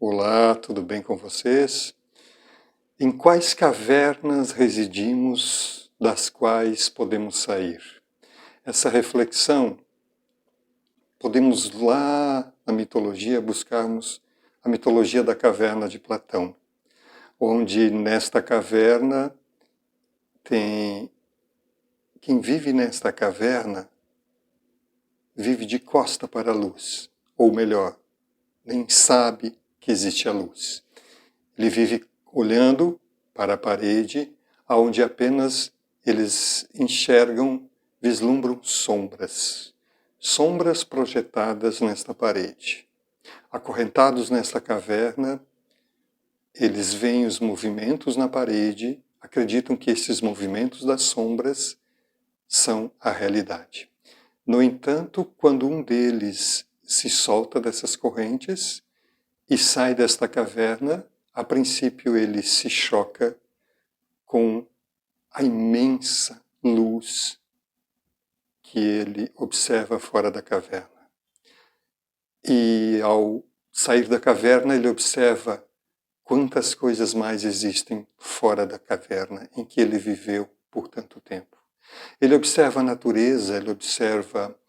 Olá, tudo bem com vocês? Em quais cavernas residimos, das quais podemos sair? Essa reflexão, podemos lá na mitologia buscarmos a mitologia da caverna de Platão, onde nesta caverna quem vive nesta caverna vive de costa para a luz, ou melhor, nem sabe que existe a luz. Ele vive olhando para a parede, onde apenas eles enxergam, vislumbram sombras. Sombras projetadas nesta parede. Acorrentados nesta caverna, eles veem os movimentos na parede, acreditam que esses movimentos das sombras são a realidade. No entanto, quando um deles se solta dessas correntes e sai desta caverna, a princípio ele se choca com a imensa luz que ele observa fora da caverna. E ao sair da caverna ele observa quantas coisas mais existem fora da caverna em que ele viveu por tanto tempo. Ele observa a natureza, ele observa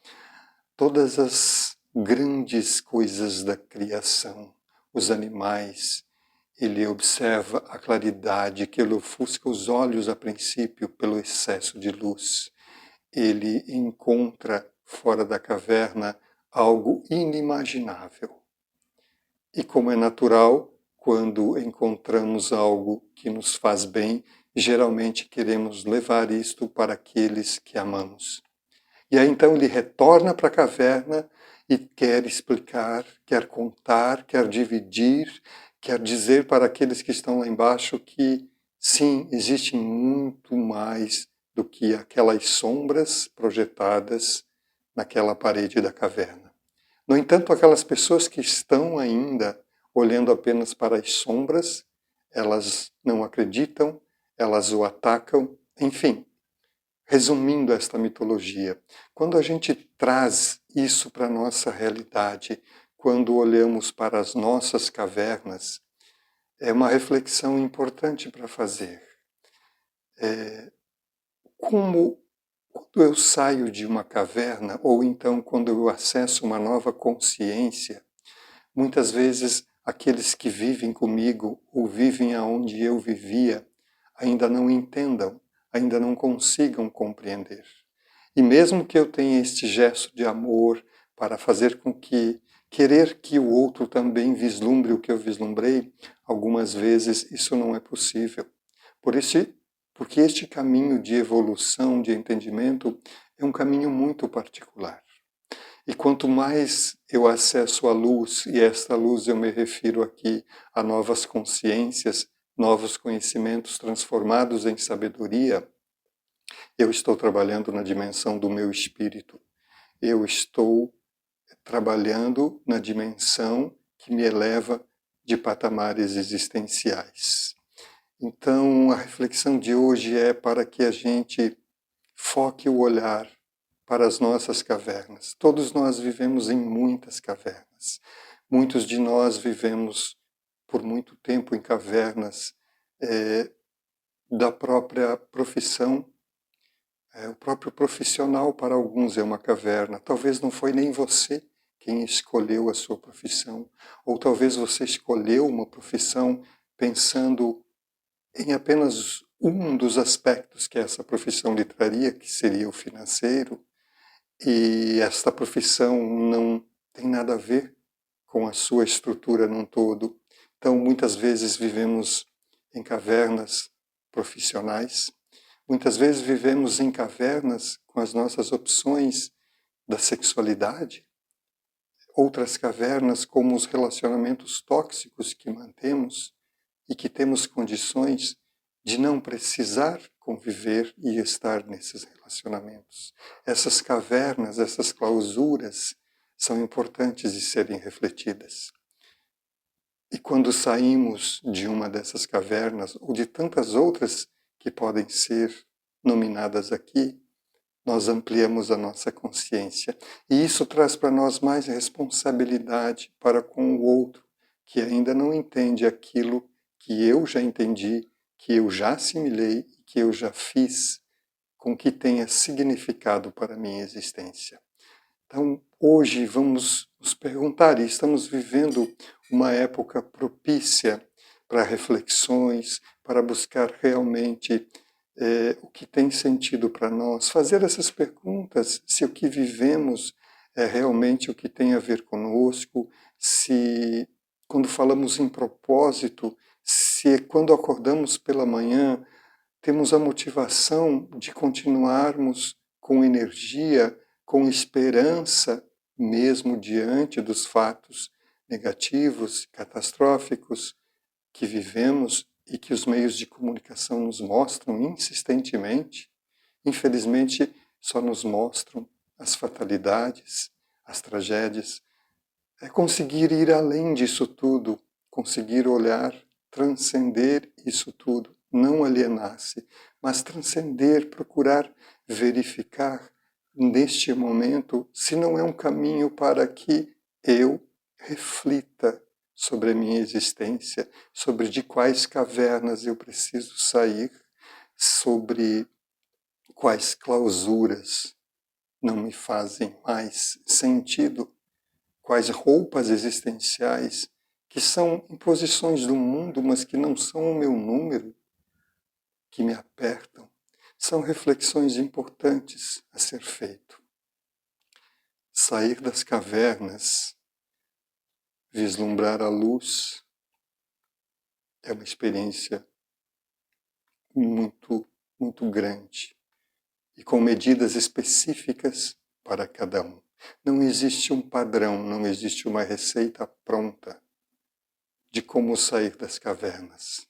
todas as grandes coisas da criação, os animais. Ele observa a claridade que ele ofusca os olhos a princípio pelo excesso de luz. Ele encontra fora da caverna algo inimaginável. E como é natural, quando encontramos algo que nos faz bem, geralmente queremos levar isto para aqueles que amamos. E aí então ele retorna para a caverna e quer explicar, quer contar, quer dividir, quer dizer para aqueles que estão lá embaixo que sim, existe muito mais do que aquelas sombras projetadas naquela parede da caverna. No entanto, aquelas pessoas que estão ainda olhando apenas para as sombras, elas não acreditam, elas o atacam, enfim. Resumindo esta mitologia, quando a gente traz isso para a nossa realidade, quando olhamos para as nossas cavernas, é uma reflexão importante para fazer. Quando eu saio de uma caverna, ou então quando eu acesso uma nova consciência, muitas vezes aqueles que vivem comigo ou vivem aonde eu vivia ainda não entendam, ainda não consigam compreender. E mesmo que eu tenha este gesto de amor para fazer com que, querer que o outro também vislumbre o que eu vislumbrei, algumas vezes isso não é possível. Porque este caminho de evolução, de entendimento, é um caminho muito particular. E quanto mais eu acesso a luz, e esta luz eu me refiro aqui a novas consciências, novos conhecimentos transformados em sabedoria, eu estou trabalhando na dimensão do meu espírito. Eu estou trabalhando na dimensão que me eleva de patamares existenciais. Então, a reflexão de hoje é para que a gente foque o olhar para as nossas cavernas. Todos nós vivemos em muitas cavernas. Muitos de nós vivemos por muito tempo em cavernas da própria profissão. O próprio profissional para alguns é uma caverna. Talvez não foi nem você quem escolheu a sua profissão. Ou talvez você escolheu uma profissão pensando em apenas um dos aspectos que essa profissão lhe traria, que seria o financeiro, e esta profissão não tem nada a ver com a sua estrutura num todo. Então, muitas vezes vivemos em cavernas profissionais, muitas vezes vivemos em cavernas com as nossas opções da sexualidade, outras cavernas como os relacionamentos tóxicos que mantemos e que temos condições de não precisar conviver e estar nesses relacionamentos. Essas cavernas, essas clausuras são importantes de serem refletidas. E quando saímos de uma dessas cavernas, ou de tantas outras que podem ser nominadas aqui, nós ampliamos a nossa consciência. E isso traz para nós mais responsabilidade para com o outro, que ainda não entende aquilo que eu já entendi, que eu já assimilei, que eu já fiz com que tenha significado para a minha existência. Então, hoje vamos nos perguntar, e estamos vivendo uma época propícia para reflexões, para buscar realmente o que tem sentido para nós, fazer essas perguntas, se o que vivemos é realmente o que tem a ver conosco, se quando falamos em propósito, se quando acordamos pela manhã temos a motivação de continuarmos com energia, com esperança, mesmo diante dos fatos negativos, catastróficos que vivemos e que os meios de comunicação nos mostram insistentemente. Infelizmente, só nos mostram as fatalidades, as tragédias. É conseguir ir além disso tudo, conseguir olhar, transcender isso tudo, não alienar-se, mas transcender, procurar verificar neste momento se não é um caminho para que eu reflita sobre a minha existência, sobre de quais cavernas eu preciso sair, sobre quais clausuras não me fazem mais sentido, quais roupas existenciais que são imposições do mundo, mas que não são o meu número, que me apertam. São reflexões importantes a ser feito. Sair das cavernas, vislumbrar a luz, é uma experiência muito, muito grande e com medidas específicas para cada um. Não existe um padrão, não existe uma receita pronta de como sair das cavernas.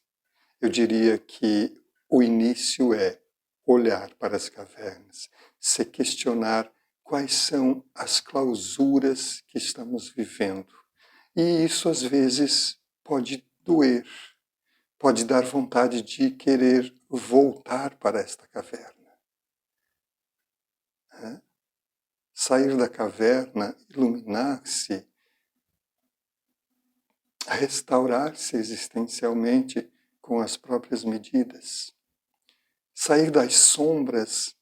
Eu diria que o início é olhar para as cavernas, se questionar quais são as clausuras que estamos vivendo. E isso às vezes pode doer, pode dar vontade de querer voltar para esta caverna. Sair da caverna, iluminar-se, restaurar-se existencialmente com as próprias medidas. Sair das sombras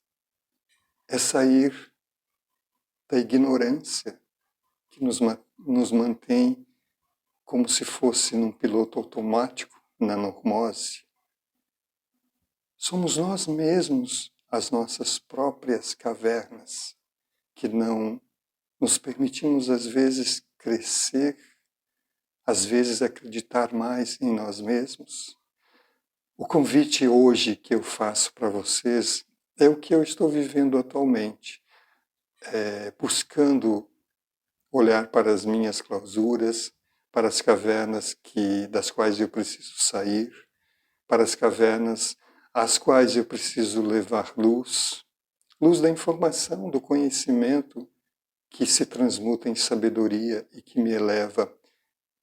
é sair da ignorância que nos mantém como se fosse num piloto automático, na normose. Somos nós mesmos as nossas próprias cavernas, que não nos permitimos às vezes crescer, às vezes acreditar mais em nós mesmos. O convite hoje que eu faço para vocês é o que eu estou vivendo atualmente, buscando olhar para as minhas clausuras, para as cavernas das quais eu preciso sair, para as cavernas às quais eu preciso levar luz, luz da informação, do conhecimento, que se transmuta em sabedoria e que me eleva,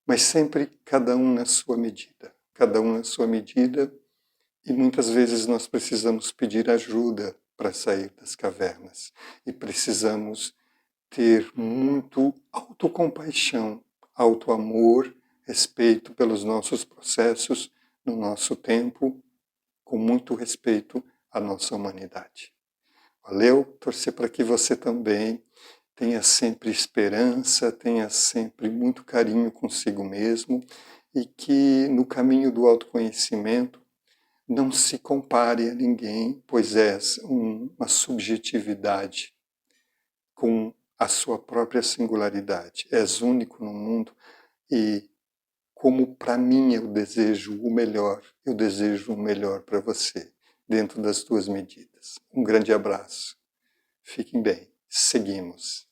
mas sempre cada um na sua medida, cada um na sua medida, e muitas vezes nós precisamos pedir ajuda para sair das cavernas, e precisamos ter muito autocompaixão, autoamor, respeito pelos nossos processos, no nosso tempo, com muito respeito à nossa humanidade. Valeu? Torcer para que você também tenha sempre esperança, tenha sempre muito carinho consigo mesmo e que no caminho do autoconhecimento não se compare a ninguém, pois é uma subjetividade com a sua própria singularidade. És único no mundo e como para mim eu desejo o melhor para você, dentro das tuas medidas. Um grande abraço. Fiquem bem. Seguimos.